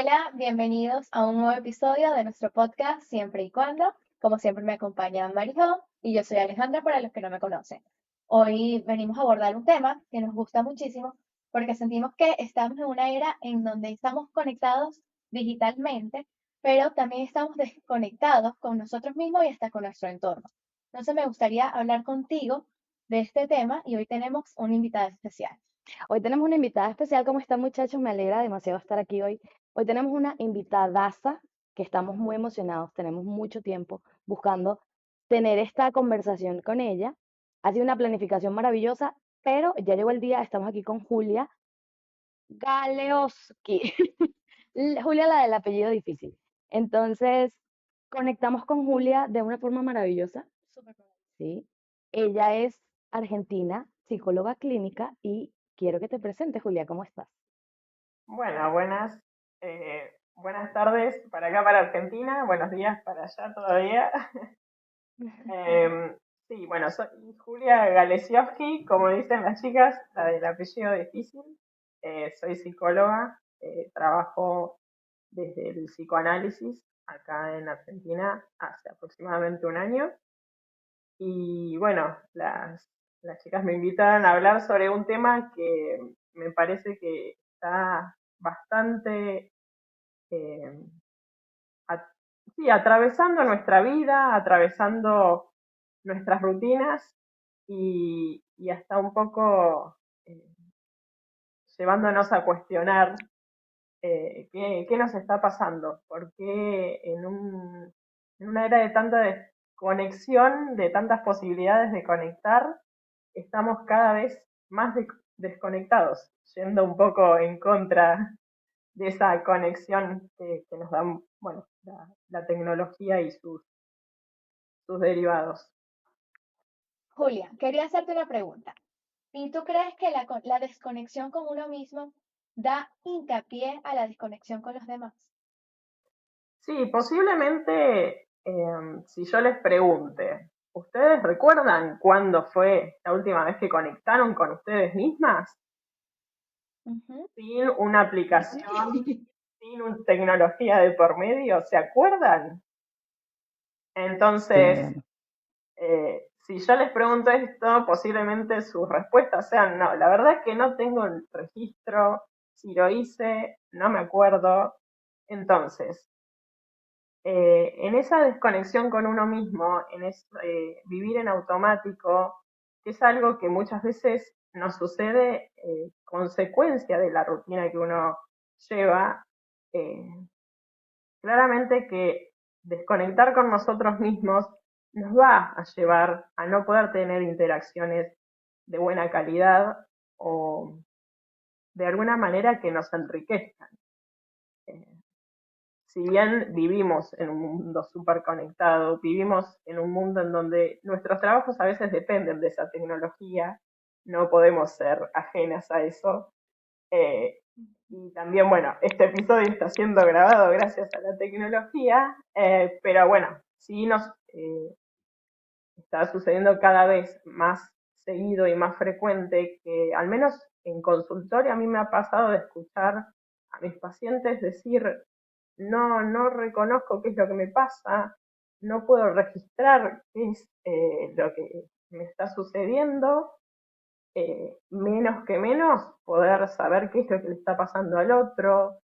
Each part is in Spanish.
Hola, bienvenidos a un nuevo episodio de nuestro podcast Siempre y Cuando. Como siempre me acompaña Marijó y yo soy Alejandra para los que no me conocen. Hoy venimos a abordar un tema que nos gusta muchísimo porque sentimos que estamos en una era en donde estamos conectados digitalmente, pero también estamos desconectados con nosotros mismos y hasta con nuestro entorno. Entonces me gustaría hablar contigo de este tema y hoy tenemos una invitada especial. Hoy tenemos una invitada especial. ¿Cómo están, muchachos? Me alegra demasiado estar aquí hoy. Hoy tenemos una invitadaza que estamos muy emocionados. Tenemos mucho tiempo buscando tener esta conversación con ella. Ha sido una planificación maravillosa, pero ya llegó el día. Estamos aquí con Julia Galeoski. Julia, la del apellido difícil. Entonces, conectamos con Julia de una forma maravillosa. Súper probable. ¿Sí? Ella es argentina, psicóloga clínica y quiero que te presentes, Julia, ¿cómo estás? Bueno, buenas tardes para acá, para Argentina, buenos días para allá todavía. Em, sí, bueno, soy Julia Galesiowski, como dicen las chicas, la del apellido difícil. Soy psicóloga, trabajo desde el psicoanálisis acá en Argentina hace aproximadamente un año. Y bueno, las chicas me invitan a hablar sobre un tema que me parece que está bastante eh, a- sí, atravesando nuestra vida, atravesando nuestras rutinas y hasta un poco eh, llevándonos a cuestionar qué nos está pasando, por qué en una era de tanta desconexión, de tantas posibilidades de conectar, estamos cada vez más desconectados, yendo un poco en contra de esa conexión que nos da, bueno, la tecnología y sus derivados. Julia, quería hacerte una pregunta. ¿Y tú crees que la desconexión con uno mismo da hincapié a la desconexión con los demás? Sí, posiblemente, si yo les pregunte, ¿ustedes recuerdan cuándo fue la última vez que conectaron con ustedes mismas? Ujú. Sin una aplicación, sin una tecnología de por medio, ¿se acuerdan? Sí, Entonces, bueno. si yo les pregunto esto, posiblemente sus respuestas sean no. La verdad es que no tengo el registro, si lo hice, no me acuerdo. Entonces, en esa desconexión con uno mismo, vivir en automático, que es algo que muchas veces nos sucede consecuencia de la rutina que uno lleva, eh, claramente que desconectar con nosotros mismos nos va a llevar a no poder tener interacciones de buena calidad o de alguna manera que nos enriquezcan. Eh, si bien vivimos en un mundo súper conectado, vivimos en un mundo en donde nuestros trabajos a veces dependen de esa tecnología, no podemos ser ajenas a eso. Eh, y también, bueno, este episodio está siendo grabado gracias a la tecnología, pero bueno, sí nos está sucediendo cada vez más seguido y más frecuente que, al menos en consultorio, a mí me ha pasado de escuchar a mis pacientes decir, no reconozco qué es lo que me pasa, no puedo registrar qué es lo que me está sucediendo, menos que menos poder saber qué es lo que le está pasando al otro,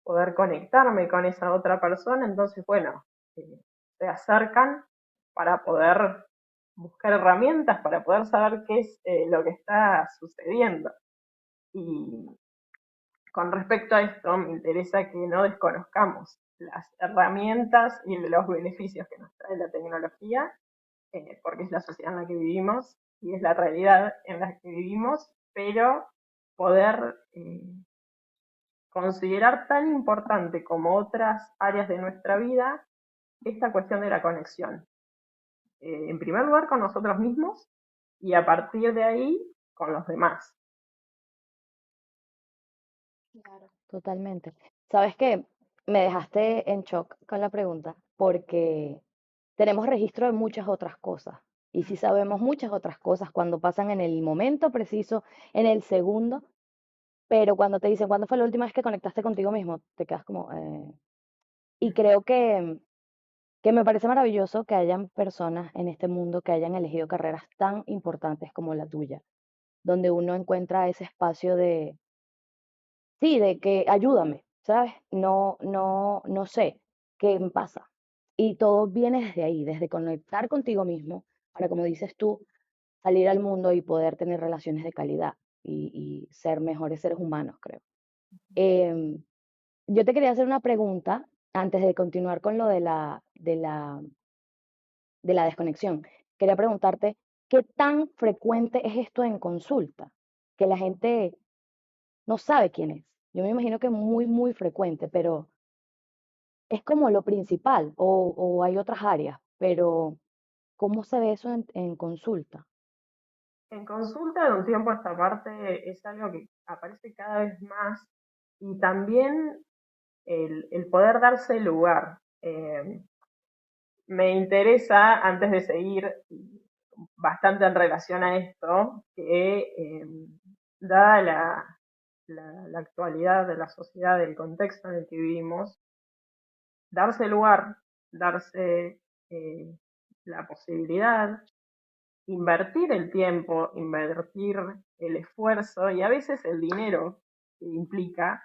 poder conectarme con esa otra persona, entonces, bueno, se acercan para poder buscar herramientas, para poder saber qué es lo que está sucediendo. Y con respecto a esto, me interesa que no desconozcamos las herramientas y los beneficios que nos trae la tecnología, porque es la sociedad en la que vivimos y es la realidad en la que vivimos, pero poder considerar tan importante como otras áreas de nuestra vida esta cuestión de la conexión. En primer lugar con nosotros mismos y a partir de ahí con los demás. Claro. Totalmente. ¿Sabes qué? Me dejaste en shock con la pregunta porque tenemos registro de muchas otras cosas. Y sí sabemos muchas otras cosas cuando pasan en el momento preciso, en el segundo, pero cuando te dicen, ¿cuándo fue la última vez que conectaste contigo mismo? Te quedas como, y creo que me parece maravilloso que hayan personas en este mundo que hayan elegido carreras tan importantes como la tuya, donde uno encuentra ese espacio de, sí, de que ayúdame, ¿sabes? No sé qué me pasa. Y todo viene desde ahí, desde conectar contigo mismo, para, como dices tú, salir al mundo y poder tener relaciones de calidad y ser mejores seres humanos, creo. Em, yo te quería hacer una pregunta antes de continuar con lo de la desconexión. Quería preguntarte, ¿qué tan frecuente es esto en consulta? Que la gente no sabe quién es. Yo me imagino que muy, muy frecuente, pero es como lo principal o hay otras áreas, pero ¿cómo se ve eso en consulta? En consulta de un tiempo a esta parte es algo que aparece cada vez más y también el poder darse lugar. Me interesa, antes de seguir, bastante en relación a esto, que dada la actualidad de la sociedad, del contexto en el que vivimos, darse lugar, darse eh, la posibilidad, invertir el tiempo, invertir el esfuerzo y a veces el dinero que implica,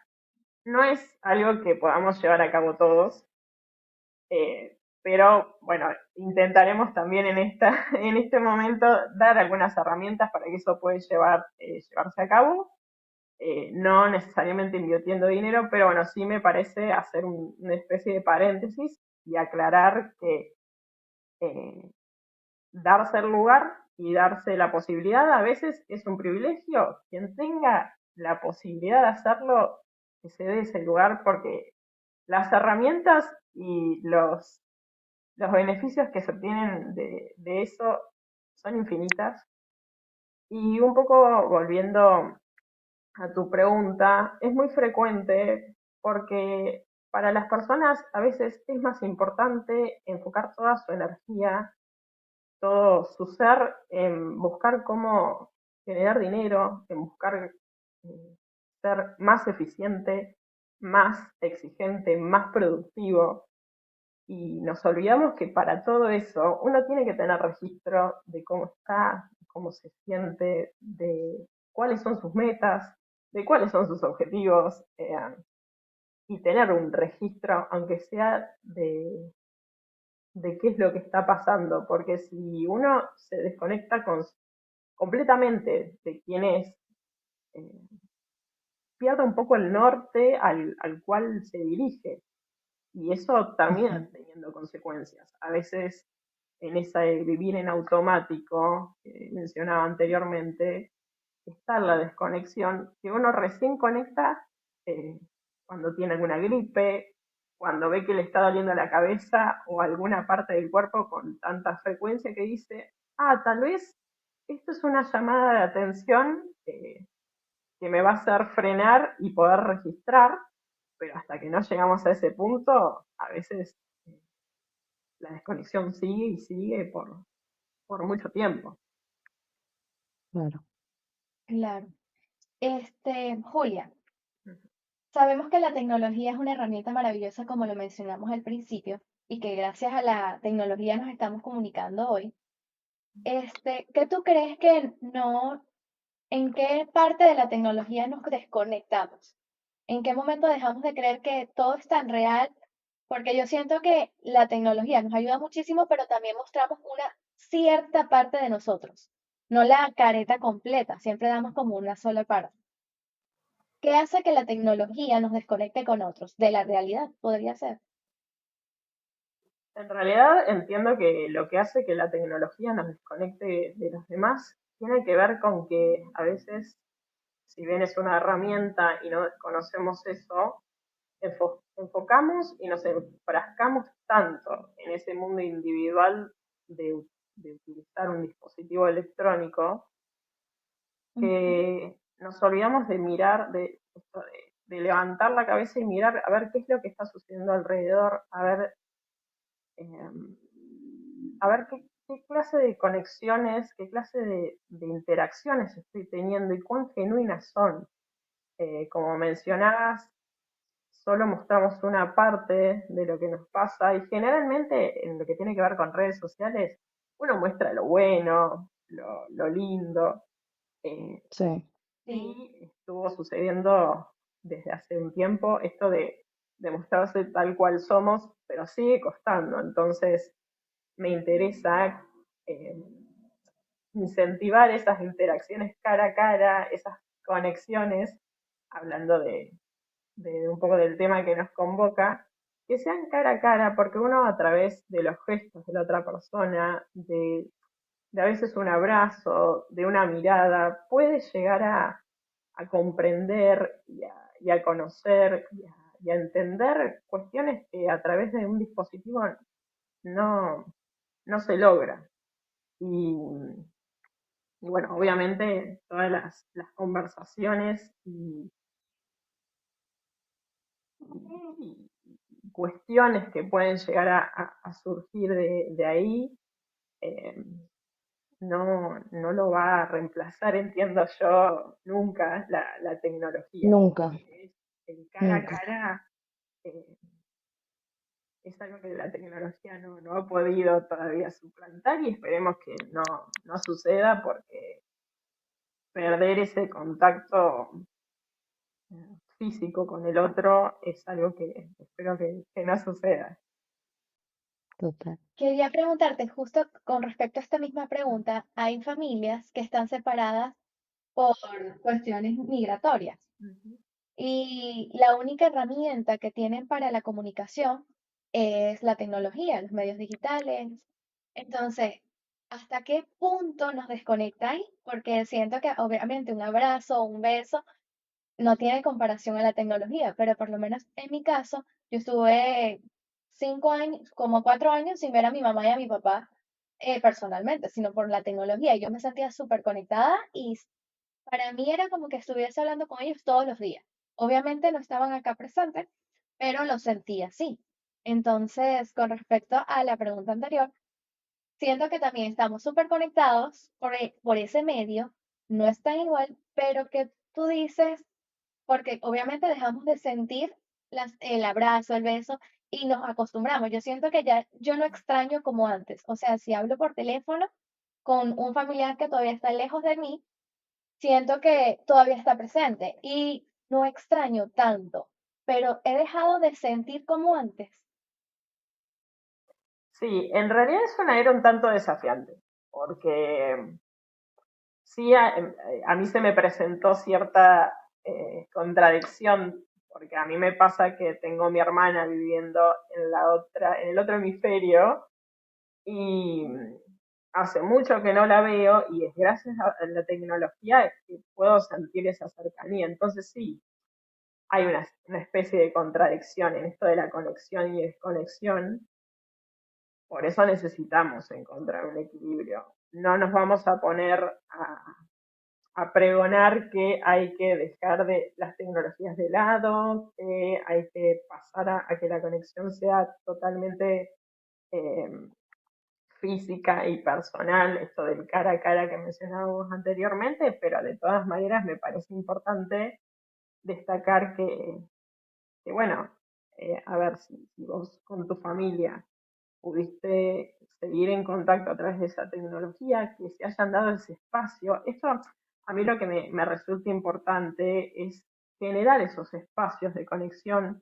no es algo que podamos llevar a cabo todos, pero bueno, intentaremos también en este momento dar algunas herramientas para que eso pueda llevarse a cabo. No necesariamente invirtiendo dinero, pero bueno, sí me parece hacer una especie de paréntesis y aclarar que eh, darse el lugar y darse la posibilidad a veces es un privilegio. Quien tenga la posibilidad de hacerlo, que se dé ese lugar, porque las herramientas y los beneficios que se obtienen de eso son infinitas. Y un poco volviendo a tu pregunta, es muy frecuente porque para las personas a veces es más importante enfocar toda su energía, todo su ser en buscar cómo generar dinero, en buscar ser más eficiente, más exigente, más productivo. Y nos olvidamos que para todo eso uno tiene que tener registro de cómo está, cómo se siente, de cuáles son sus metas, de cuáles son sus objetivos, y tener un registro, aunque sea de qué es lo que está pasando, porque si uno se desconecta completamente de quién es, eh, pierde un poco el norte al cual se dirige. Y eso Ujú. termina teniendo consecuencias. A veces en ese vivir en automático que mencionaba anteriormente, está la desconexión, que uno recién conecta eh, cuando tiene alguna gripe, cuando ve que le está doliendo la cabeza o alguna parte del cuerpo con tanta frecuencia que dice, ah, tal vez esto es una llamada de atención que me va a hacer frenar y poder registrar, pero hasta que no llegamos a ese punto, a veces eh, la desconexión sigue y sigue por mucho tiempo. Claro. Claro. Julia, sabemos que la tecnología es una herramienta maravillosa, como lo mencionamos al principio, y que gracias a la tecnología nos estamos comunicando hoy. ¿Qué tú crees que no, en qué parte de la tecnología nos desconectamos? ¿En qué momento dejamos de creer que todo es tan real? Porque yo siento que la tecnología nos ayuda muchísimo, pero también mostramos una cierta parte de nosotros, no la careta completa, siempre damos como una sola parte. ¿Qué hace que la tecnología nos desconecte con otros? De la realidad, podría ser. En realidad entiendo que lo que hace que la tecnología nos desconecte de los demás tiene que ver con que a veces, si bien es una herramienta y no desconocemos eso, enfocamos y nos enfrascamos tanto en ese mundo individual de utilizar un dispositivo electrónico Ujú. que nos olvidamos de mirar, de levantar la cabeza y mirar a ver qué es lo que está sucediendo alrededor, eh, a ver qué clase de conexiones, qué clase de interacciones estoy teniendo y cuán genuinas son. Como mencionabas, solo mostramos una parte de lo que nos pasa y generalmente en lo que tiene que ver con redes sociales, uno muestra lo bueno, lo lindo. Eh, Sí, Sí, sí estuvo sucediendo desde hace un tiempo esto de mostrarse tal cual somos, pero sigue costando. Entonces me interesa eh, incentivar esas interacciones cara a cara, esas conexiones, hablando de un poco del tema que nos convoca, que sean cara a cara, porque uno a través de los gestos de la otra persona, de a veces un abrazo, de una mirada, puede llegar a comprender y a conocer y a entender cuestiones que a través de un dispositivo no, no se logra. Y, y bueno, obviamente todas las conversaciones y cuestiones que pueden llegar a surgir de ahí, eh, no lo va a reemplazar, entiendo yo, nunca la tecnología. nunca, El cara a nunca. cara eh, es algo que la tecnología no ha podido todavía suplantar y esperemos que no suceda porque perder ese contacto físico con el otro es algo que espero que no suceda. Total. quería preguntarte justo con respecto a esta misma pregunta, hay familias que están separadas por cuestiones migratorias Ujú. y la única herramienta que tienen para la comunicación es la tecnología, los medios digitales. Entonces, ¿hasta qué punto nos desconectáis? Porque siento que obviamente un abrazo o un beso no tiene comparación a la tecnología, pero por lo menos en mi caso, yo estuve 5 años, como 4 años sin ver a mi mamá y a mi papá personalmente, sino por la tecnología. Yo me sentía súper conectada y para mí era como que estuviese hablando con ellos todos los días. Obviamente no estaban acá presentes, pero lo sentía así. Entonces, con respecto a la pregunta anterior, siento que también estamos súper conectados por ese medio, no es tan igual, pero que tú dices, porque obviamente dejamos de sentir el abrazo, el beso y nos acostumbramos. Yo siento que ya yo no extraño como antes. O sea, si hablo por teléfono con un familiar que todavía está lejos de mí, siento que todavía está presente y no extraño tanto, pero he dejado de sentir como antes. Sí, en realidad es una era un tanto desafiante, porque sí, a mí se me presentó cierta contradicción, porque a mí me pasa que tengo mi hermana viviendo en el otro hemisferio, y hace mucho que no la veo, y es gracias a la tecnología que puedo sentir esa cercanía. Entonces sí, hay una especie de contradicción en esto de la conexión y desconexión. Por eso necesitamos encontrar un equilibrio. No nos vamos a poner a pregonar que hay que dejar de las tecnologías de lado, que hay que pasar a que la conexión sea totalmente eh, física y personal, esto del cara a cara que mencionábamos anteriormente, pero de todas maneras me parece importante destacar que bueno, a ver, si vos con tu familia pudiste seguir en contacto a través de esa tecnología, que se hayan dado ese espacio. Esto a mí lo que me resulta importante es generar esos espacios de conexión.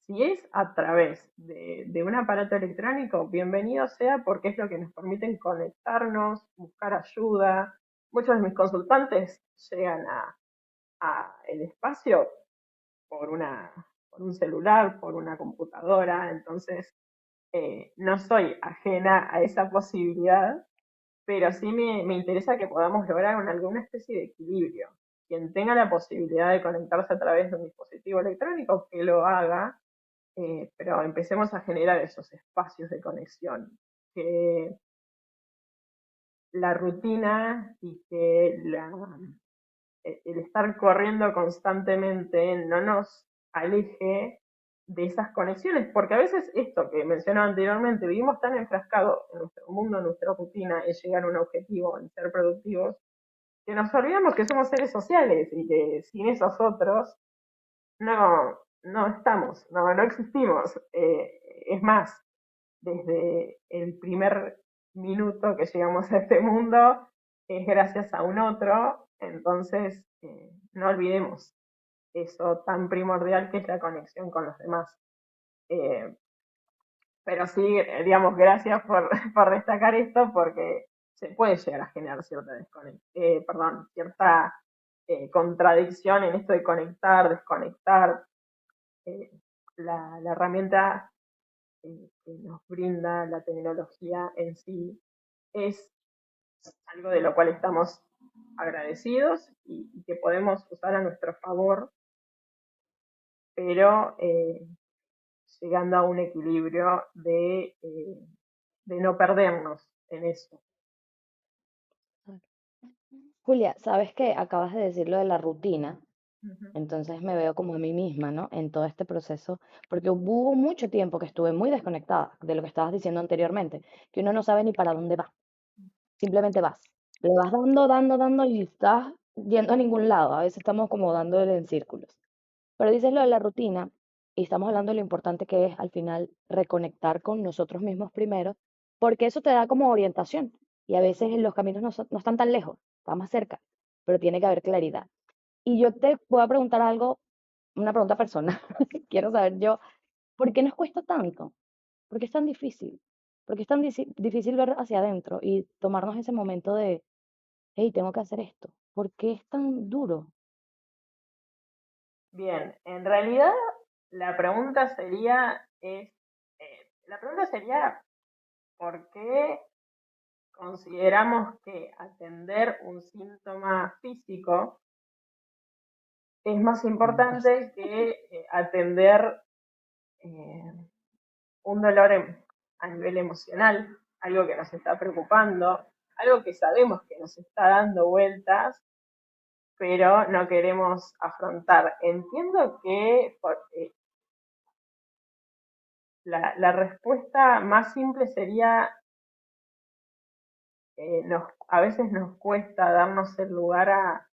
Si es a través de un aparato electrónico, bienvenido sea porque es lo que nos permite conectarnos, buscar ayuda. Muchos de mis consultantes llegan a el espacio por, por un celular, por una computadora, entonces no soy ajena a esa posibilidad, pero sí me interesa que podamos lograr alguna especie de equilibrio. Quien tenga la posibilidad de conectarse a través de un dispositivo electrónico, que lo haga, pero empecemos a generar esos espacios de conexión. Que la rutina y que el estar corriendo constantemente no nos aleje de esas conexiones, porque a veces esto que mencionaba anteriormente, vivimos tan enfrascados en nuestro mundo, en nuestra rutina, en llegar a un objetivo, en ser productivos, que nos olvidamos que somos seres sociales y que sin esos otros no estamos, no existimos. Es más, desde el primer minuto que llegamos a este mundo es gracias a un otro, entonces no olvidemos eso tan primordial que es la conexión con los demás. Eh, pero sí, digamos, gracias por, por destacar esto porque se puede llegar a generar cierta cierta contradicción en esto de conectar, desconectar. Eh, la herramienta que nos brinda la tecnología en sí es algo de lo cual estamos agradecidos y que podemos usar a nuestro favor, pero llegando a un equilibrio de no perdernos en eso. Julia, ¿sabes qué? Acabas de decir lo de la rutina, Ujú. entonces me veo como a mí misma, ¿no? En todo este proceso, porque hubo mucho tiempo que estuve muy desconectada de lo que estabas diciendo anteriormente, que uno no sabe ni para dónde va, simplemente vas. Le vas dando, dando, dando y estás yendo a ningún lado. A veces estamos como dándole en círculos. Pero dices lo de la rutina y estamos hablando de lo importante que es al final reconectar con nosotros mismos primero, porque eso te da como orientación. Y a veces los caminos no están tan lejos, están más cerca, pero tiene que haber claridad. Y yo te voy a preguntar algo, una pregunta personal. Quiero saber yo, ¿por qué nos cuesta tanto? ¿Por qué es tan difícil? ¿Por qué es tan difícil ver hacia adentro y tomarnos ese momento de, hey, tengo que hacer esto? ¿Por qué es tan duro? Bien, en realidad la pregunta la pregunta sería, ¿por qué consideramos que atender un síntoma físico es más Me pasa. importante que atender eh, un dolor a nivel emocional, algo que nos está preocupando, algo que sabemos que nos está dando vueltas, pero no queremos afrontar? Entiendo que la respuesta más simple sería, a veces nos cuesta darnos el lugar a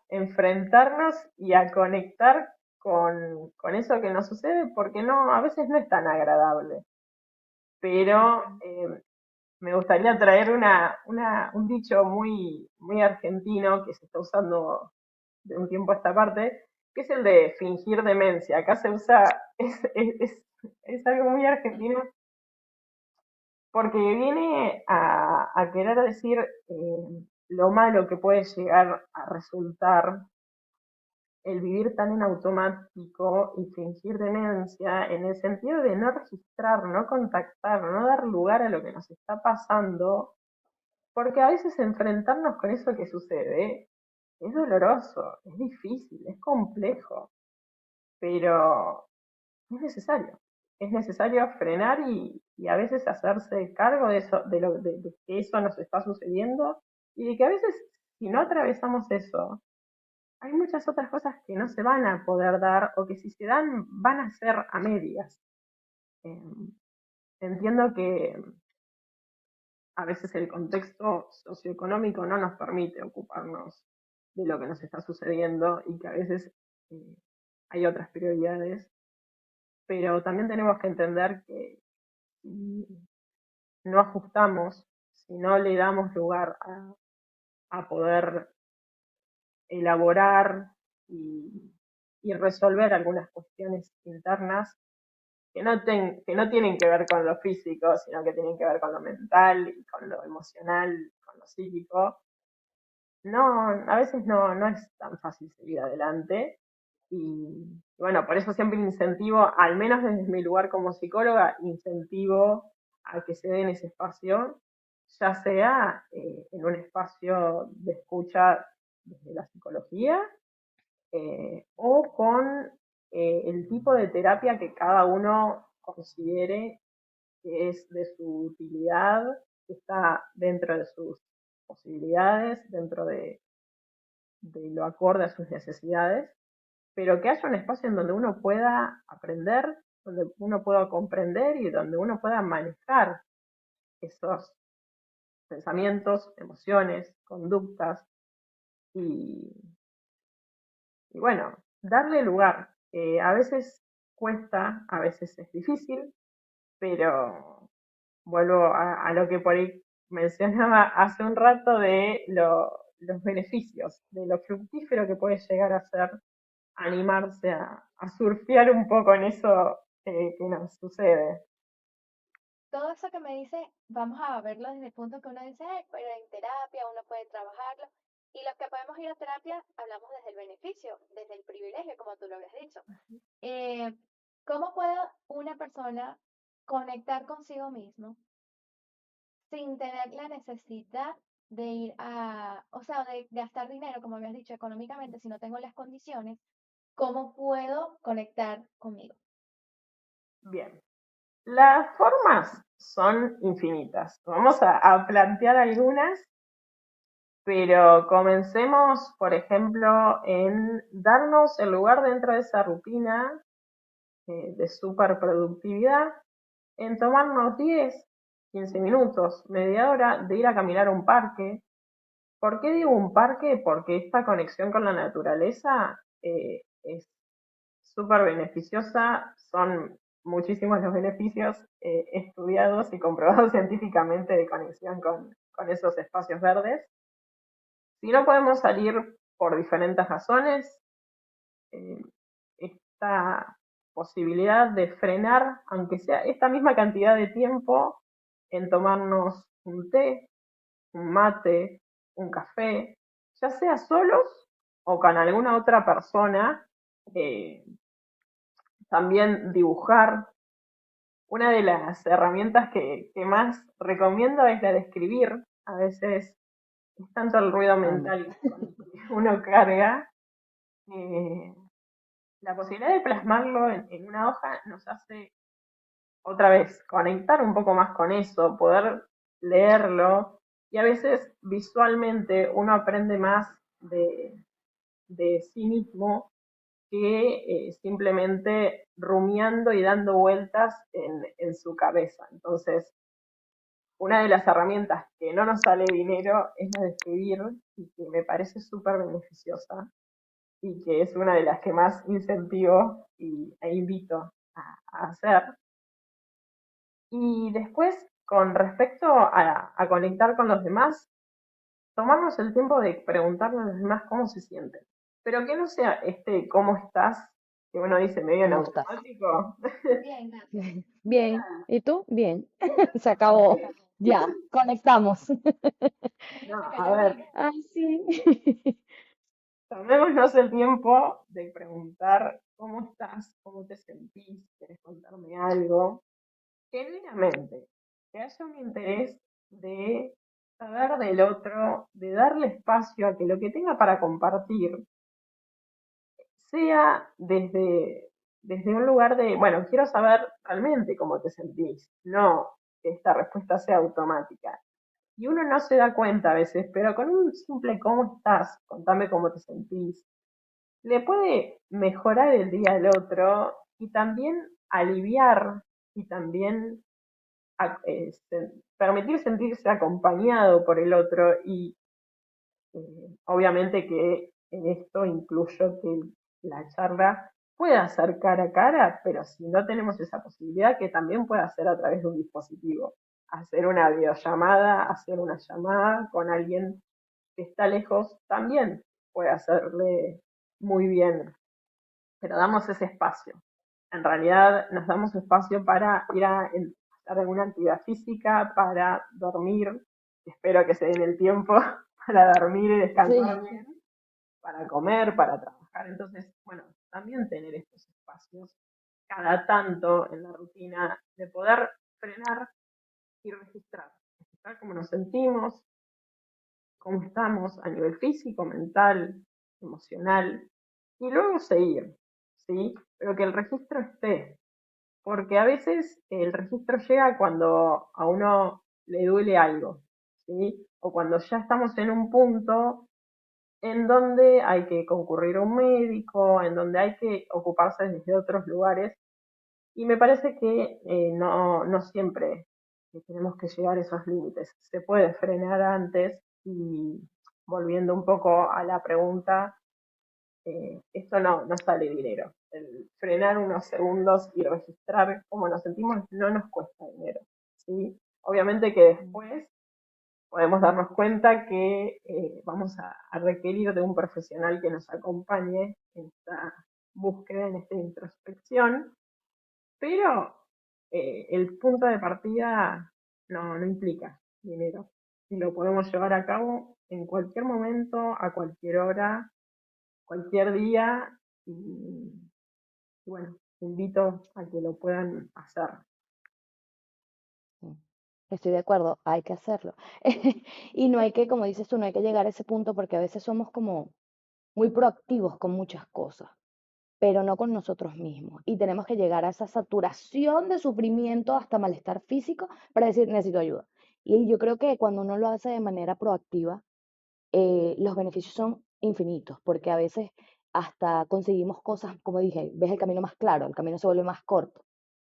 enfrentarnos y a conectar con eso que nos sucede, porque a veces no es tan agradable. Pero me gustaría traer un dicho muy argentino que se está usando de un tiempo a esta parte, que es el de fingir demencia. Acá se usa, es algo muy argentino porque viene a querer decir lo malo que puede llegar a resultar el vivir tan en automático y fingir demencia en el sentido de no registrar, no contactar, no dar lugar a lo que nos está pasando, porque a veces enfrentarnos con eso que sucede es doloroso, es difícil, es complejo, pero es necesario. Es necesario frenar y a veces hacerse cargo de eso, de que eso nos está sucediendo y de que a veces si no atravesamos eso, hay muchas otras cosas que no se van a poder dar o que si se dan van a ser a medias. Eh, entiendo que a veces el contexto socioeconómico no nos permite ocuparnos de lo que nos está sucediendo y que a veces eh, hay otras prioridades, pero también tenemos que entender que si no ajustamos, si no le damos lugar a poder elaborar y resolver algunas cuestiones internas que no tienen que ver con lo físico, sino que tienen que ver con lo mental y con lo emocional, con lo psíquico, a veces no es tan fácil seguir adelante. Y bueno, por eso siempre incentivo, al menos desde mi lugar como psicóloga, incentivo a que se den ese espacio, ya sea en un espacio de escucha desde la psicología o con el tipo de terapia que cada uno considere que es de su utilidad, que está dentro de sus posibilidades, dentro de lo acorde a sus necesidades, pero que haya un espacio en donde uno pueda aprender, donde uno pueda comprender y donde uno pueda manejar esos pensamientos, emociones, conductas y, y bueno, darle lugar. A veces cuesta, a veces es difícil, pero vuelvo a lo que por ahí mencionaba hace un rato de los beneficios, de lo fructífero que puede llegar a ser animarse a surfear un poco en eso que nos sucede. Todo eso que me dice, vamos a verlo desde el punto que uno dice, "Ay, pero en terapia uno puede trabajarlo". Y los que podemos ir a terapia, hablamos desde el beneficio, desde el privilegio, como tú lo habías dicho. Eh, ¿Cómo puede una persona conectar consigo mismo sin tener la necesidad de ir a, o sea, de gastar dinero, como habías dicho, económicamente, si no tengo las condiciones? ¿Cómo puedo conectar conmigo? Bien, las formas son infinitas. Vamos a plantear algunas, pero comencemos, por ejemplo, en darnos el lugar dentro de esa rutina de superproductividad, en tomarnos 10, 15 minutos, media hora de ir a caminar a un parque. ¿Por qué digo un parque? Porque esta conexión con la naturaleza es súper beneficiosa, son muchísimos los beneficios estudiados y comprobados científicamente de conexión con esos espacios verdes. Si no podemos salir por diferentes razones, eh, esta posibilidad de frenar, aunque sea esta misma cantidad de tiempo, en tomarnos un té, un mate, un café, ya sea solos o con alguna otra persona, eh, también dibujar. Una de las herramientas que más recomiendo es la de escribir. A veces es tanto el ruido Amo. mental con el que uno carga. eh, la posibilidad de plasmarlo en una hoja nos hace otra vez conectar un poco más con eso, poder leerlo y a veces visualmente uno aprende más de sí mismo que simplemente rumiando y dando vueltas en su cabeza. Entonces, una de las herramientas que no nos sale dinero es la de escribir y que me parece súper beneficiosa y que es una de las que más incentivo e invito a hacer. Y después, con respecto a conectar con los demás, tomarnos el tiempo de preguntarle a los demás cómo se sienten. Pero que no sea cómo estás, que uno dice medio en ¿Cómo estás? automático. Bien, gracias. Bien. ¿Y tú? Bien. Se acabó. Ya, conectamos. Ay, No, me a cayó ver, bien. Ay, sí. tomémonos el tiempo de preguntar cómo estás, cómo te sentís, querés contarme algo, genuinamente, que haya un interés de saber del otro, de darle espacio a que lo que tenga para compartir sea desde un lugar de, bueno, quiero saber realmente cómo te sentís, no que esta respuesta sea automática. Y uno no se da cuenta a veces, pero con un simple ¿cómo estás? Contame cómo te sentís, le puede mejorar el día al otro y también aliviar y también permitir sentirse acompañado por el otro y obviamente que en esto incluyo que la charla pueda ser cara a cara, pero si no tenemos esa posibilidad, que también pueda ser a través de un dispositivo. Hacer una videollamada, hacer una llamada con alguien que está lejos, también puede hacerle muy bien, pero damos ese espacio. En realidad nos damos espacio para ir a hacer alguna actividad física, para dormir, espero que se den el tiempo para dormir y descansar Sí. bien, para comer, para trabajar. Entonces, bueno, también tener estos espacios cada tanto en la rutina de poder frenar y registrar. Registrar cómo nos sentimos, cómo estamos a nivel físico, mental, emocional, y luego seguir, ¿sí? Pero que el registro esté, porque a veces el registro llega cuando a uno le duele algo, ¿sí? O cuando ya estamos en un punto en donde hay que concurrir a un médico, en donde hay que ocuparse desde otros lugares, y me parece que no siempre que tenemos que llegar a esos límites. Se puede frenar antes y volviendo un poco a la pregunta, esto no sale dinero. El frenar unos segundos y registrar cómo nos sentimos no nos cuesta dinero, ¿sí? Obviamente que después podemos darnos cuenta que vamos a requerir de un profesional que nos acompañe en esta búsqueda, en esta introspección, pero el punto de partida no implica dinero y lo podemos llevar a cabo en cualquier momento, a cualquier hora, cualquier día y bueno, invito a que lo puedan hacer. Sí, estoy de acuerdo, hay que hacerlo. Y no hay que, como dices tú, no hay que llegar a ese punto porque a veces somos como muy proactivos con muchas cosas, pero no con nosotros mismos. Y tenemos que llegar a esa saturación de sufrimiento hasta malestar físico para decir, necesito ayuda. Y yo creo que cuando uno lo hace de manera proactiva, los beneficios son infinitos, porque a veces hasta conseguimos cosas, como dije, ves el camino más claro, el camino se vuelve más corto.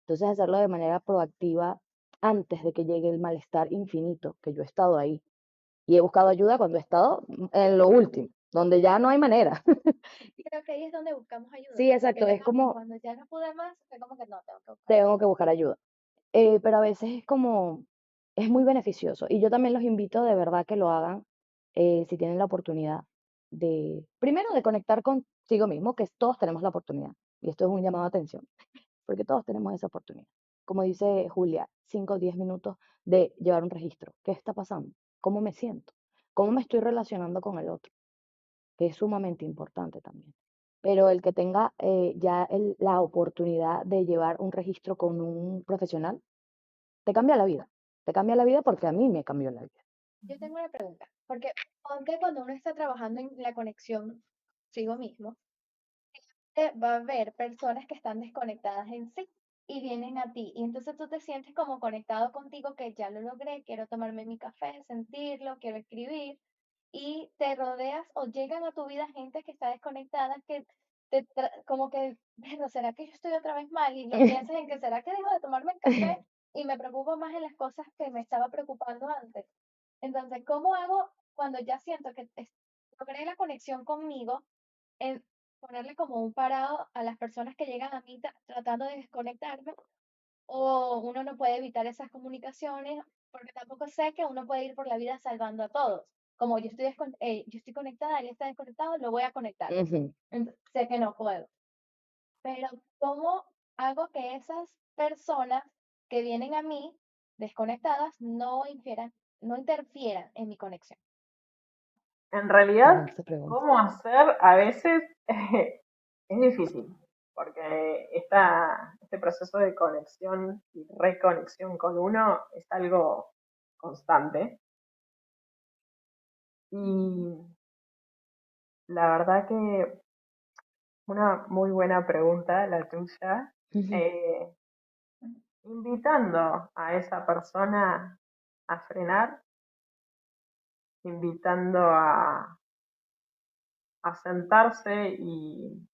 Entonces, hacerlo de manera proactiva antes de que llegue el malestar infinito, que yo he estado ahí y he buscado ayuda cuando he estado en lo último, donde ya no hay manera. Y creo que ahí es donde buscamos ayuda, Sí, porque exacto, ya es como cuando ya no pude más, fue como que no, tengo que buscar tengo ayuda. que buscar ayuda. Pero a veces es como, es muy beneficioso. Y yo también los invito de verdad que lo hagan si tienen la oportunidad de, primero, de conectar consigo mismo, que todos tenemos la oportunidad. Y esto es un llamado a atención, porque todos tenemos esa oportunidad. Como dice Julia, 5 o 10 minutos de llevar un registro. ¿Qué está pasando? ¿Cómo me siento? ¿Cómo me estoy relacionando con el otro? Que es sumamente importante también. Pero el que tenga ya la oportunidad de llevar un registro con un profesional, te cambia la vida. Te cambia la vida porque a mí me cambió la vida. Yo tengo una pregunta, porque aunque cuando uno está trabajando en la conexión consigo mismo, va a haber personas que están desconectadas en sí y vienen a ti. Y entonces tú te sientes como conectado contigo, que ya lo logré, quiero tomarme mi café, sentirlo, quiero escribir. Y te rodeas o llegan a tu vida gente que está desconectada, que como que, "Berro, ¿será que yo estoy otra vez mal?" Y lo piensas en que, ¿será que dejo de tomarme el café? Y me preocupo más en las cosas que me estaba preocupando antes. Entonces, ¿cómo hago cuando ya siento que logré la conexión conmigo, en ponerle como un parado a las personas que llegan a mí tratando de desconectarme? O uno no puede evitar esas comunicaciones, porque tampoco sé que uno puede ir por la vida salvando a todos. Como yo estoy conectada, él está desconectado, lo voy a conectar. Ujú. Sé que no puedo. Pero ¿cómo hago que esas personas que vienen a mí desconectadas no interfieran en mi conexión? En Qué realidad, buena esta pregunta. ¿cómo hacer? A veces es difícil, porque este proceso de conexión y reconexión con uno es algo constante. Y la verdad que una muy buena pregunta la tuya, Ujú. eh, invitando a esa persona a frenar, invitando a sentarse y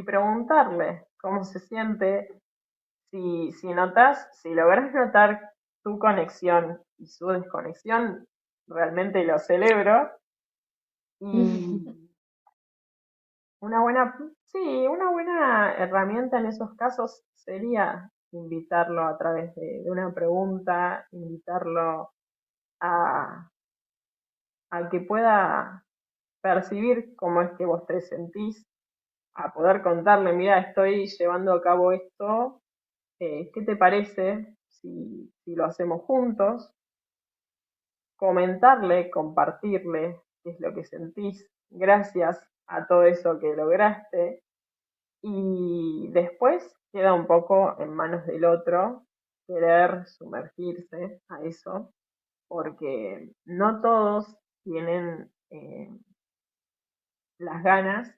preguntarle cómo se siente. Si logras notar tu conexión y su desconexión, realmente lo celebro. Y una buena herramienta en esos casos sería invitarlo a través de una pregunta, invitarlo a, a que pueda percibir cómo es que vos te sentís, a poder contarle, mira, estoy llevando a cabo esto, ¿qué te parece si lo hacemos juntos? Comentarle, compartirle qué es lo que sentís gracias a todo eso que lograste y después queda un poco en manos del otro querer sumergirse a eso porque no todos tienen las ganas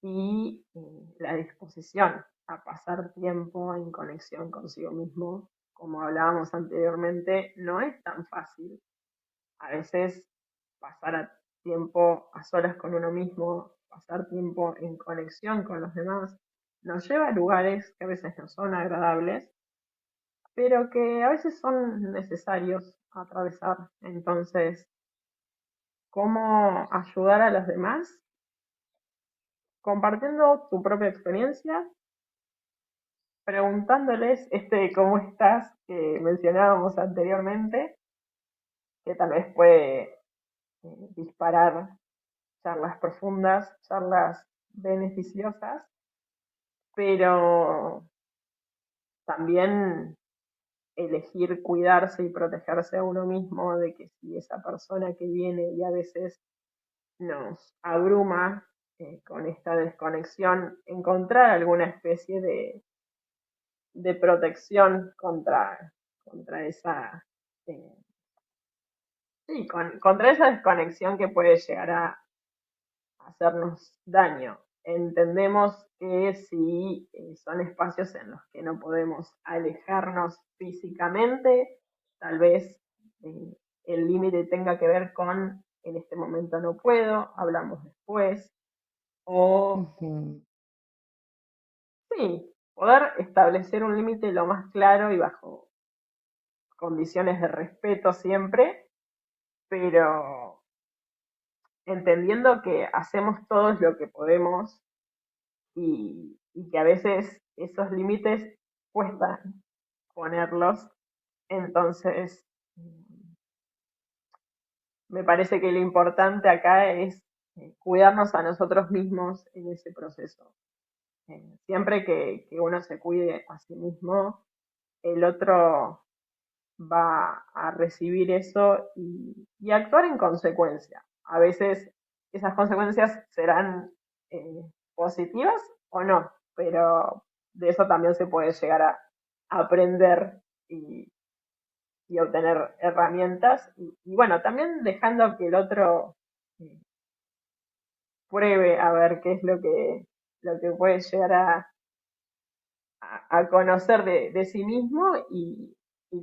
y la disposición a pasar tiempo en conexión consigo mismo. Como hablábamos anteriormente, no es tan fácil. A veces tiempo a solas con uno mismo, pasar tiempo en conexión con los demás, nos lleva a lugares que a veces no son agradables, pero que a veces son necesarios atravesar. Entonces, ¿cómo ayudar a los demás? Compartiendo tu propia experiencia, preguntándoles cómo estás que mencionábamos anteriormente, que tal vez puede disparar charlas profundas, charlas beneficiosas, pero también elegir cuidarse y protegerse a uno mismo de que si esa persona que viene y a veces nos abruma con esta desconexión, encontrar alguna especie de protección contra esa eh, sí, contra esa desconexión que puede llegar a hacernos daño. Entendemos que si son espacios en los que no podemos alejarnos físicamente, tal vez eh, el límite tenga que ver con en este momento no puedo, hablamos después, o Ujú. sí, poder establecer un límite lo más claro y bajo condiciones de respeto siempre, pero entendiendo que hacemos todos lo que podemos y que a veces esos límites cuestan ponerlos. Entonces, me parece que lo importante acá es cuidarnos a nosotros mismos en ese proceso. Siempre que uno se cuide a sí mismo, el otro va a recibir eso y actuar en consecuencia. A veces esas consecuencias serán eh, positivas o no, pero de eso también se puede llegar a aprender y obtener herramientas y bueno, también dejando que el otro eh, pruebe a ver qué es lo que puede llegar a conocer de sí mismo y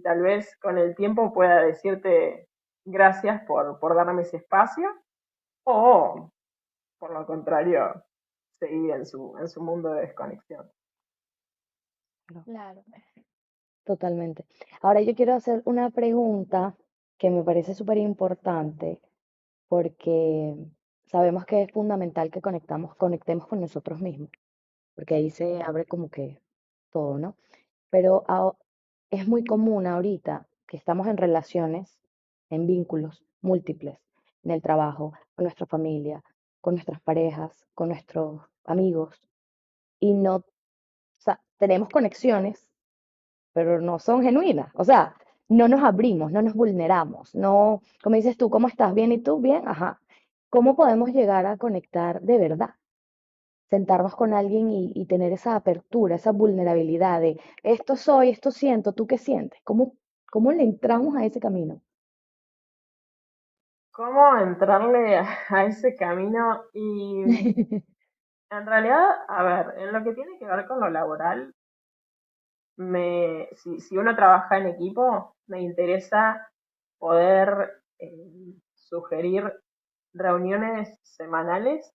tal vez con el tiempo pueda decirte gracias por darme ese espacio o por lo contrario seguir en su mundo de desconexión. Claro, Claro. totalmente. Ahora yo quiero hacer una pregunta que me parece súper importante porque sabemos que es fundamental que conectemos con nosotros mismos, porque ahí se abre como que todo, ¿no? Pero es muy común ahorita que estamos en relaciones, en vínculos múltiples, en el trabajo, con nuestra familia, con nuestras parejas, con nuestros amigos, y no, o sea, tenemos conexiones, pero no son genuinas. O sea, no nos abrimos, no nos vulneramos, no, como dices tú, ¿cómo estás? ¿Bien? ¿Y tú? Bien, ajá. ¿Cómo podemos llegar a conectar de verdad? Sentarnos con alguien y tener esa apertura, esa vulnerabilidad de esto soy, esto siento, ¿tú qué sientes? ¿Cómo le entramos a ese camino? ¿Cómo entrarle a ese camino? Y en realidad, a ver, en lo que tiene que ver con lo laboral, si uno trabaja en equipo, me interesa poder sugerir reuniones semanales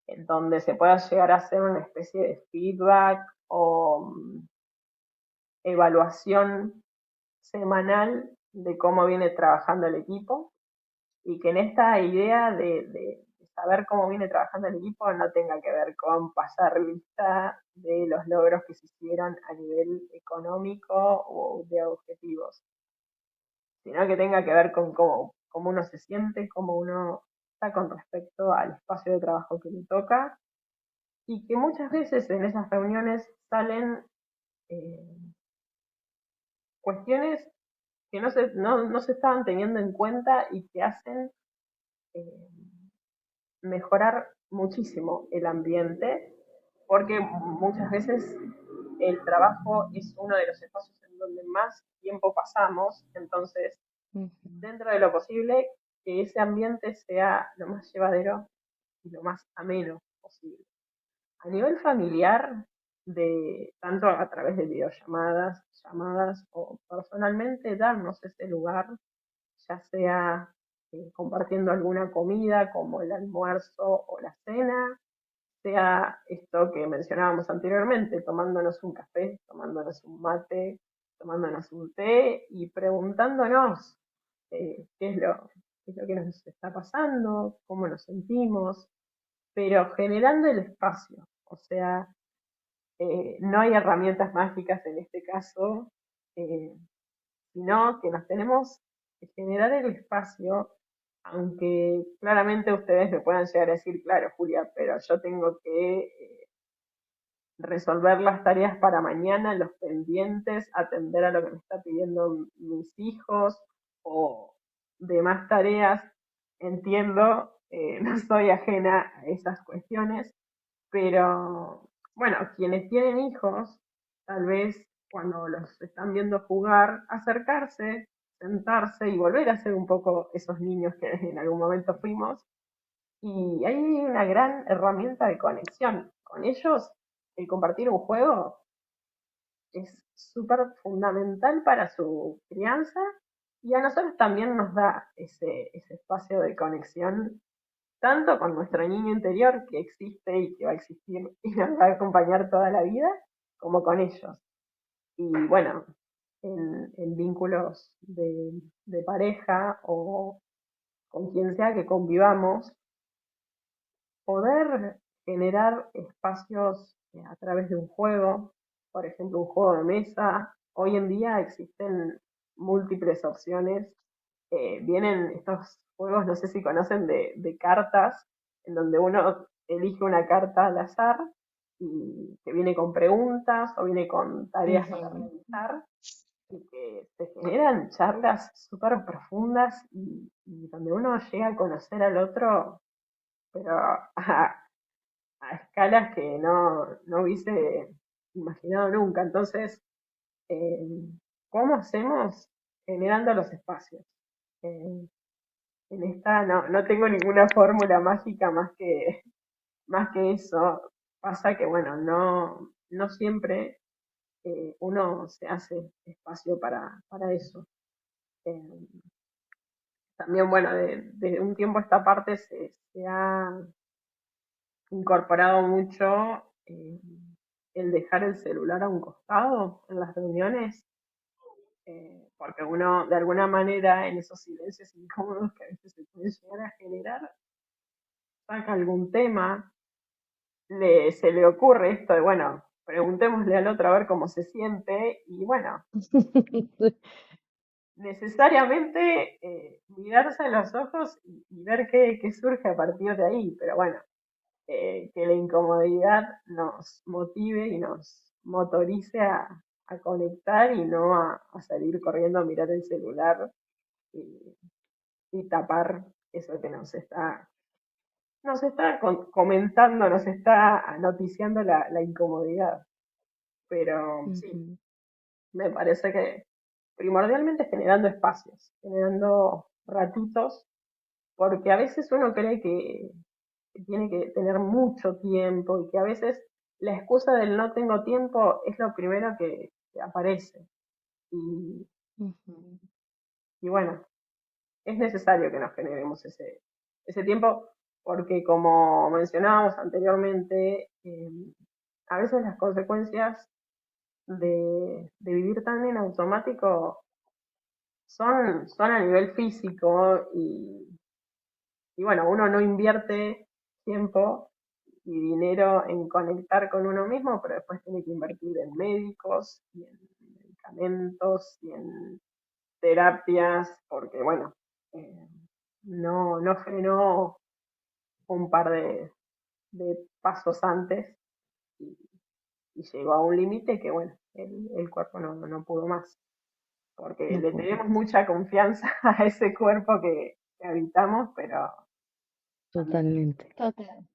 en donde se pueda llegar a hacer una especie de feedback o evaluación semanal de cómo viene trabajando el equipo y que en esta idea de saber cómo viene trabajando el equipo no tenga que ver con pasar lista de los logros que se hicieron a nivel económico o de objetivos, sino que tenga que ver con cómo uno se siente, cómo uno está con respecto al espacio de trabajo que le toca y que muchas veces en esas reuniones salen eh, cuestiones que no se estaban teniendo en cuenta y que hacen eh, mejorar muchísimo el ambiente, porque muchas veces el trabajo es uno de los espacios en donde más tiempo pasamos, entonces, Ujú. dentro de lo posible, que ese ambiente sea lo más llevadero y lo más ameno posible. A nivel familiar, de tanto a través de videollamadas, llamadas o personalmente, darnos ese lugar, ya sea compartiendo alguna comida como el almuerzo o la cena, sea esto que mencionábamos anteriormente, tomándonos un café, tomándonos un mate, tomándonos un té y preguntándonos qué es lo que nos está pasando, cómo nos sentimos, pero generando el espacio. O sea, no hay herramientas mágicas en este caso, eh, sino que nos tenemos que generar el espacio, aunque claramente ustedes me puedan llegar a decir, claro, Julia, pero yo tengo que resolver las tareas para mañana, los pendientes, atender a lo que me está pidiendo mis hijos o demás tareas. Entiendo, no soy ajena a esas cuestiones, pero bueno, quienes tienen hijos, tal vez cuando los están viendo jugar, acercarse, sentarse y volver a ser un poco esos niños que en algún momento fuimos. Y hay una gran herramienta de conexión. Con ellos, el compartir un juego es súper fundamental para su crianza y a nosotros también nos da ese espacio de conexión tanto con nuestro niño interior que existe y que va a existir y nos va a acompañar toda la vida, como con ellos. Y bueno, en vínculos de pareja o con quien sea que convivamos, poder generar espacios a través de un juego, por ejemplo, un juego de mesa. Hoy en día existen múltiples opciones. Vienen estos juegos, no sé si conocen, de cartas, en donde uno elige una carta al azar y que viene con preguntas o viene con tareas para Ujú. realizar y que se generan charlas súper profundas y donde uno llega a conocer al otro, pero a escalas que no hubiese imaginado nunca. Entonces, eh, ¿cómo hacemos? Generando los espacios. Eh, en esta no tengo ninguna fórmula mágica más que eso. Pasa que, bueno, no siempre uno se hace espacio para eso. Eh, También, bueno, de un tiempo a esta parte se ha incorporado mucho el dejar el celular a un costado en las reuniones, porque uno de alguna manera en esos silencios incómodos que a veces se pueden llegar a generar, saca algún tema, se le ocurre esto de, bueno, preguntémosle al otro a ver cómo se siente y bueno, necesariamente mirarse a los ojos y ver qué surge a partir de ahí, pero bueno, que la incomodidad nos motive y nos motorice a conectar y no a salir corriendo a mirar el celular y, y tapar eso que nos está comentando, nos está noticiando la incomodidad. Pero sí, Ujú. me parece que primordialmente generando espacios, generando ratitos, porque a veces uno cree que tiene que tener mucho tiempo y que a veces la excusa del no tengo tiempo es lo primero que aparece. Y, Ujú. y bueno, es necesario que nos generemos ese tiempo porque como mencionábamos anteriormente, a veces las consecuencias de vivir tan en automático son a nivel físico y bueno, uno no invierte tiempo y dinero en conectar con uno mismo, pero después tiene que invertir en médicos y en medicamentos y en terapias, porque bueno, eh, no frenó un par de pasos antes y, y llegó a un límite que bueno, el cuerpo no pudo más, porque No le puedo tenemos más. mucha confianza a ese cuerpo que habitamos, pero también Totalmente, Total.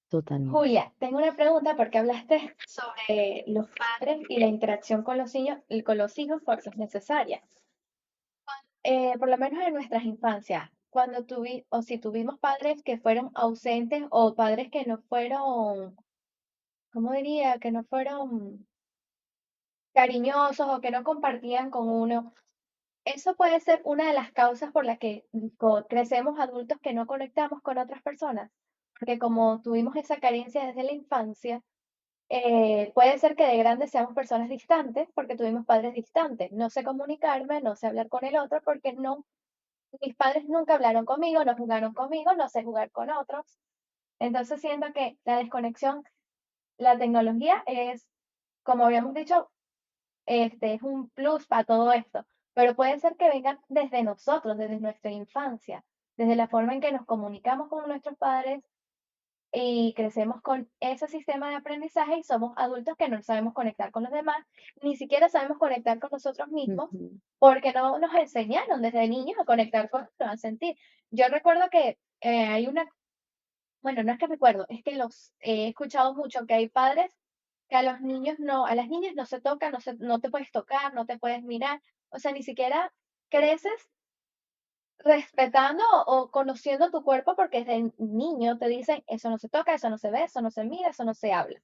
totalmente. Julia, tengo una pregunta porque hablaste sobre los padres y la interacción con los niños, con los hijos porque es necesaria. Por lo menos en nuestras infancias, cuando o si tuvimos padres que fueron ausentes o padres que no fueron, ¿cómo diría? Que no fueron cariñosos o que no compartían con uno. Eso puede ser una de las causas por las que crecemos adultos que no conectamos con otras personas, porque como tuvimos esa carencia desde la infancia, Puede ser que de grandes seamos personas distantes porque tuvimos padres distantes. No sé comunicarme, no sé hablar con el otro porque no, mis padres nunca hablaron conmigo, no jugaron conmigo, no sé jugar con otros. Entonces siento que la desconexión, la tecnología es, como habíamos dicho, es un plus para todo esto, pero puede ser que venga desde nosotros, desde nuestra infancia, desde la forma en que nos comunicamos con nuestros padres y crecemos con ese sistema de aprendizaje y somos adultos que no sabemos conectar con los demás, ni siquiera sabemos conectar con nosotros mismos, Ujú. porque no nos enseñaron desde niños a conectar con a sentir. Yo recuerdo que hay una, bueno, no es que recuerdo, es que los he escuchado mucho que hay padres que a los niños no, a las niñas no se toca, no te puedes tocar, no te puedes mirar, o sea, ni siquiera creces respetando o conociendo tu cuerpo porque desde niño te dicen, eso no se toca, eso no se ve, eso no se mira, eso no se habla.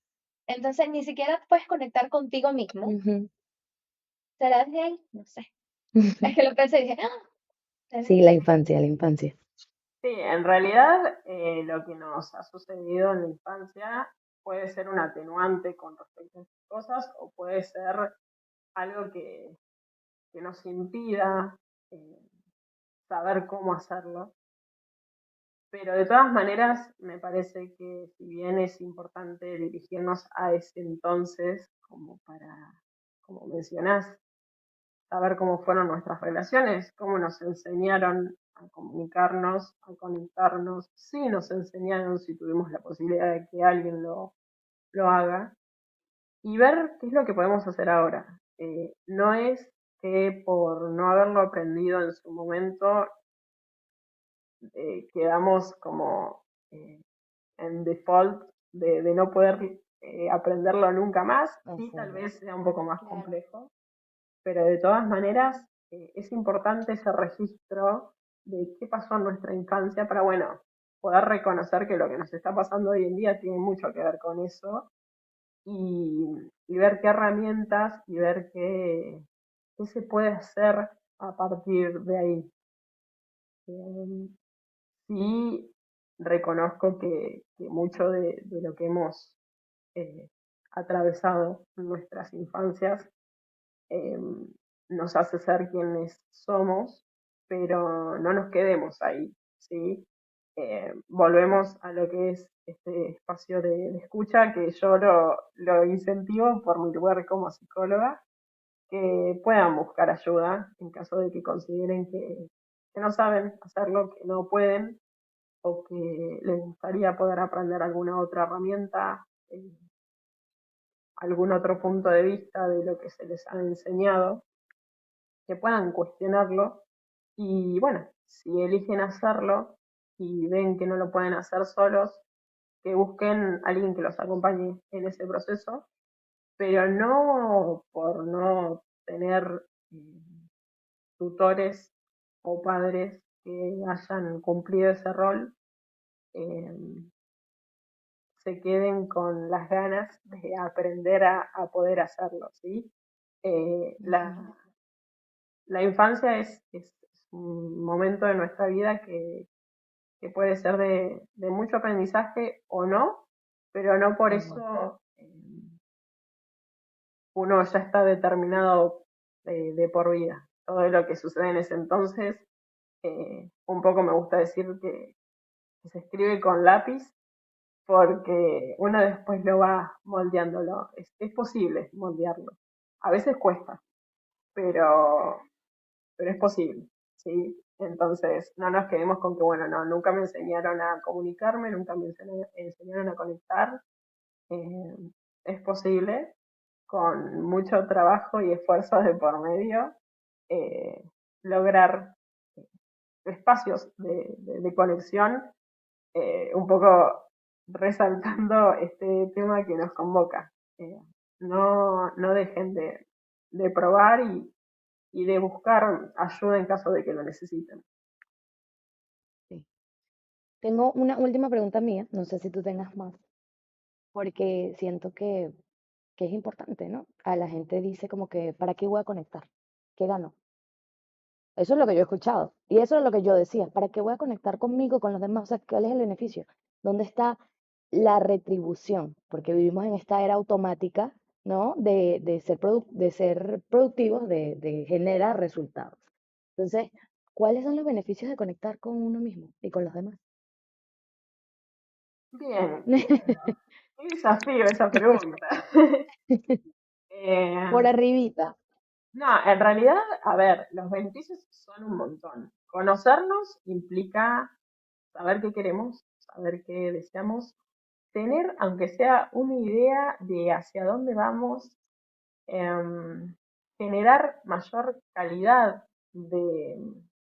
Entonces, ni siquiera puedes conectar contigo mismo. Ujú. ¿Será de ahí? No sé. Es que lo pensé y dije, "Ah, ¿será Sí, de la ahí?". infancia, la infancia. Sí, en realidad lo que nos ha sucedido en la infancia puede ser un atenuante con respecto a estas cosas o puede ser algo que nos impida eh, saber cómo hacerlo. Pero de todas maneras, me parece que si bien es importante dirigirnos a ese entonces, como para, como mencionás, saber cómo fueron nuestras relaciones, cómo nos enseñaron a comunicarnos, a conectarnos, si nos enseñaron, si tuvimos la posibilidad de que alguien lo haga, y ver qué es lo que podemos hacer ahora. No es que por no haberlo aprendido en su momento quedamos como en default de no poder aprenderlo nunca más, sí tal Exacto. vez sea un poco más Claro, complejo, pero de todas maneras es importante ese registro de qué pasó en nuestra infancia para, bueno, poder reconocer que lo que nos está pasando hoy en día tiene mucho que ver con eso y ver qué herramientas y ver qué se puede hacer a partir de ahí. Eh, sí reconozco que mucho de lo que hemos eh, atravesado en nuestras infancias eh, nos hace ser quienes somos, pero no nos quedemos ahí, ¿sí? Volvemos a lo que es este espacio de escucha, que yo lo incentivo por mi lugar como psicóloga, que puedan buscar ayuda en caso de que consideren que no saben hacerlo, que no pueden o que les gustaría poder aprender alguna otra herramienta, algún otro punto de vista de lo que se les ha enseñado, que puedan cuestionarlo y bueno, si eligen hacerlo y ven que no lo pueden hacer solos, que busquen a alguien que los acompañe en ese proceso, pero no por no tener tutores o padres que hayan cumplido ese rol, eh, se queden con las ganas de aprender a poder hacerlo, ¿sí? Eh, Ujú. la, la infancia es un momento de nuestra vida que puede ser de mucho aprendizaje o no, pero no por Ujú. eso uno ya está determinado de por vida. Todo lo que sucede en ese entonces, un poco me gusta decir que se escribe con lápiz porque uno después lo va moldeándolo. Es posible moldearlo. A veces cuesta, pero, pero es posible, ¿sí? Entonces, no nos quedemos con que, bueno, no, nunca me enseñaron a comunicarme, nunca me enseñaron a conectar. Eh, es posible, con mucho trabajo y esfuerzo de por medio, eh, lograr espacios de conexión, un poco resaltando este tema que nos convoca. Eh, no dejen de probar y de buscar ayuda en caso de que lo necesiten. Sí. Tengo una última pregunta mía, no sé si tú tengas más, porque siento que es importante, ¿no? A la gente dice como que, ¿para qué voy a conectar? ¿Qué gano? Eso es lo que yo he escuchado. Y eso es lo que yo decía, ¿para qué voy a conectar conmigo, con los demás? O sea, ¿cuál es el beneficio? ¿Dónde está? la retribución, porque vivimos en esta era automática, ¿no? De ser productivos, de generar resultados. Entonces, ¿cuáles son los beneficios de conectar con uno mismo y con los demás? Bien, bueno, qué desafío esa pregunta. Por Eh, arribita. no, en realidad, a ver, los beneficios son un montón. Conocernos implica saber qué queremos, saber qué deseamos, tener, aunque sea una idea de hacia dónde vamos, em, generar mayor calidad de,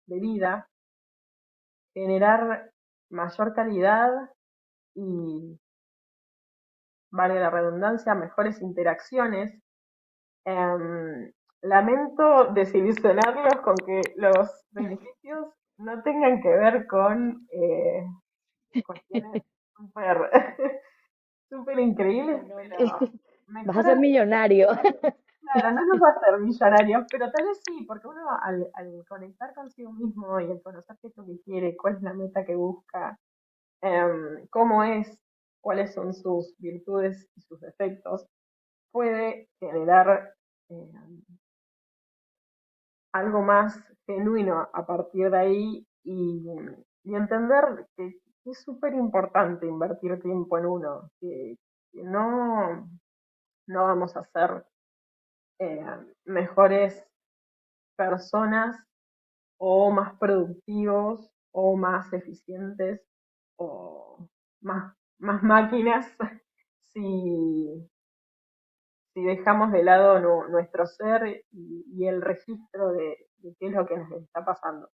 de vida, generar mayor calidad y, vale la redundancia, mejores interacciones. Lamento desilusionarlos con que los beneficios no tengan que ver con cuestiones súper súper increíbles, pero Vas a ser mejoran. millonario. Claro, no nos va a hacer millonarios, pero tal vez sí, porque uno al conectar consigo mismo y al conocer qué es lo que quiere, cuál es la meta que busca, cómo es, cuáles son sus virtudes y sus defectos, puede generar algo más genuino a partir de ahí y entender que es súper importante invertir tiempo en uno, que no vamos a ser eh, mejores personas o más productivos o más eficientes o más máquinas si, si dejamos de lado nuestro ser y el registro de qué es lo que nos está pasando.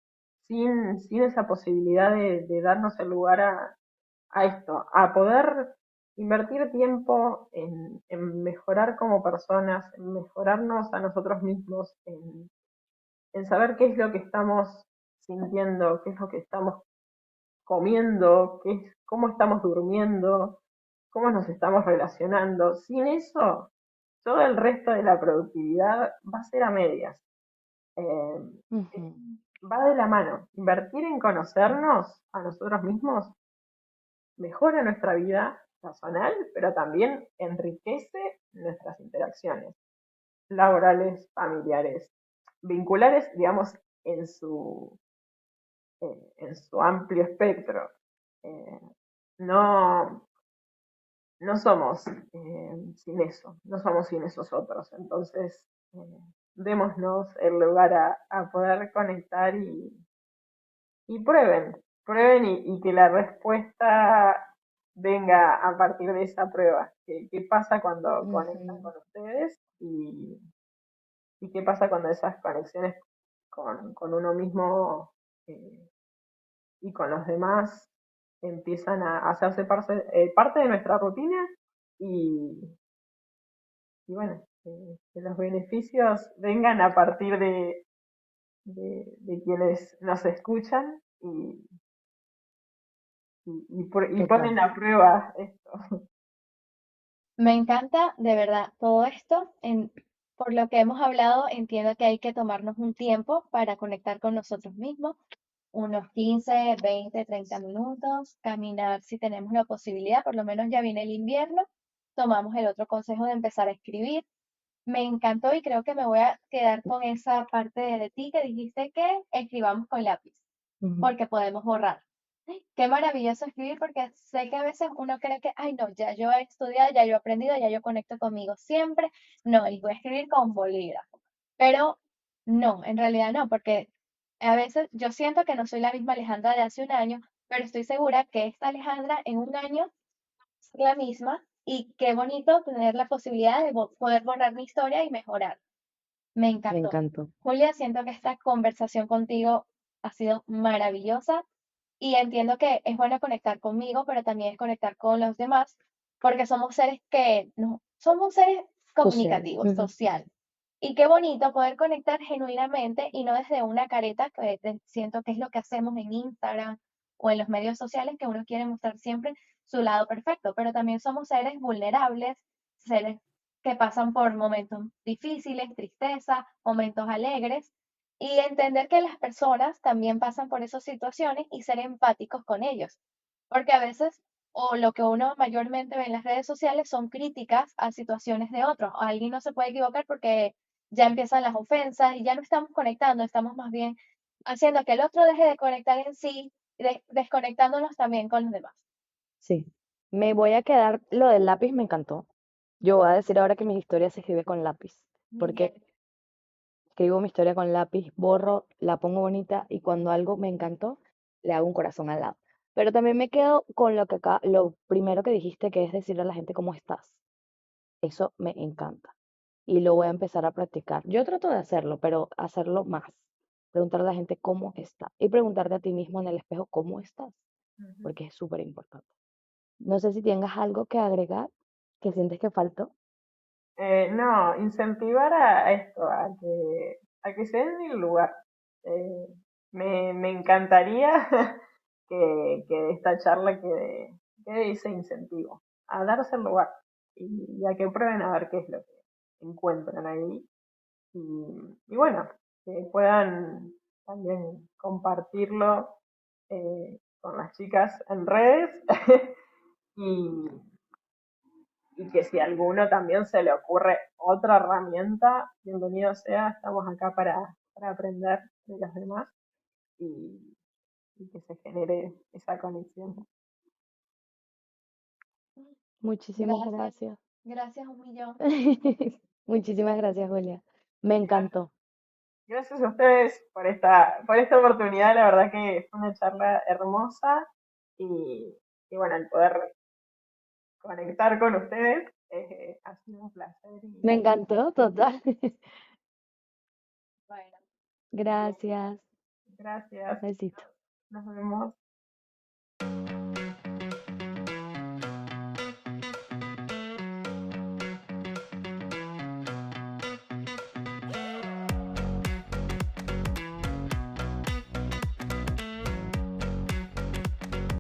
Sin esa posibilidad de darnos el lugar a esto, a poder invertir tiempo en mejorar como personas, en mejorarnos a nosotros mismos, en saber qué es lo que estamos sintiendo, qué es lo que estamos comiendo, cómo estamos durmiendo, cómo nos estamos relacionando. Sin eso, todo el resto de la productividad va a ser a medias. Eh, Ujú, Va de la mano. Invertir en conocernos a nosotros mismos mejora nuestra vida personal, pero también enriquece nuestras interacciones laborales, familiares, vinculares, digamos, en en su amplio espectro. Eh, no, no somos sin eso, no somos sin esos otros. Entonces, démonos el lugar a poder conectar y prueben y que la respuesta venga a partir de esa prueba. ¿Qué pasa cuando conectan ujú. con ustedes y qué pasa cuando esas conexiones con uno mismo eh, y con los demás empiezan a hacerse parte de nuestra rutina y, y bueno, que los beneficios vengan a partir de quienes nos escuchan y Total. ponen a prueba esto. Me encanta de verdad todo esto. Por lo que hemos hablado, entiendo que hay que tomarnos un tiempo para conectar con nosotros mismos, unos 15, 20, 30 minutos, caminar si tenemos la posibilidad, por lo menos ya viene el invierno, tomamos el otro consejo de empezar a escribir. Me encantó y creo que me voy a quedar con esa parte de ti que dijiste que escribamos con lápiz, Ujú. porque podemos borrar. Qué maravilloso escribir porque sé que a veces uno cree que, ay, no, ya yo he estudiado, ya yo he aprendido, ya yo conecto conmigo siempre. No, y voy a escribir con bolígrafo. Pero no, en realidad no, porque a veces yo siento que no soy la misma Alejandra de hace un año, pero estoy segura que esta Alejandra en un año es la misma y qué bonito tener la posibilidad de poder borrar mi historia y mejorar. Me Me encantó. encantó. Julia, siento que esta conversación contigo ha sido maravillosa y entiendo que es bueno conectar conmigo, pero también es conectar con los demás, porque somos seres que no, somos seres Sociales. comunicativos, Ujú. social. Y qué bonito poder conectar genuinamente y no desde una careta, que siento que es lo que hacemos en Instagram o en los medios sociales, que uno quiere mostrar siempre su lado perfecto, pero también somos seres vulnerables, seres que pasan por momentos difíciles, tristeza, momentos alegres, y entender que las personas también pasan por esas situaciones y ser empáticos con ellos. Porque a veces o lo que uno mayormente ve en las redes sociales son críticas a situaciones de otros. Alguien no se puede equivocar porque ya empiezan las ofensas y ya no estamos conectando, estamos más bien haciendo que el otro deje de conectar en sí, desconectándonos también con los demás. Sí. Me voy a quedar, lo del lápiz me encantó. Yo voy a decir ahora que mis historias se escribe con lápiz, porque Miguel, escribo mi historia con lápiz, borro, la pongo bonita y cuando algo me encantó, le hago un corazón al lado. Pero también me quedo con lo que acá, lo primero que dijiste, que es decirle a la gente cómo estás. Eso me encanta y lo voy a empezar a practicar. Yo trato de hacerlo, pero hacerlo más. Preguntarle a la gente cómo está y preguntarte a ti mismo en el espejo cómo estás, Ujú. porque es súper importante. No sé si tengas algo que agregar que sientes que faltó. No, incentivar a esto, a que se den el lugar. Eh, me encantaría que de esta charla quede ese incentivo, a darse el lugar y a que prueben a ver qué es lo que encuentran ahí. Y bueno, que puedan también compartirlo con las chicas en redes y, y que si a alguno también se le ocurre otra herramienta, bienvenido sea, estamos acá para aprender de los demás y, y que se genere esa conexión. Muchísimas gracias, gracias. gracias un millón. Muchísimas gracias, Julia. Me encantó. Gracias a ustedes por esta oportunidad, la verdad que fue una charla hermosa y bueno, el poder conectar con ustedes ha sido un placer Me encantó, total. Bueno, y Gracias. gracias, Besito. nos vemos.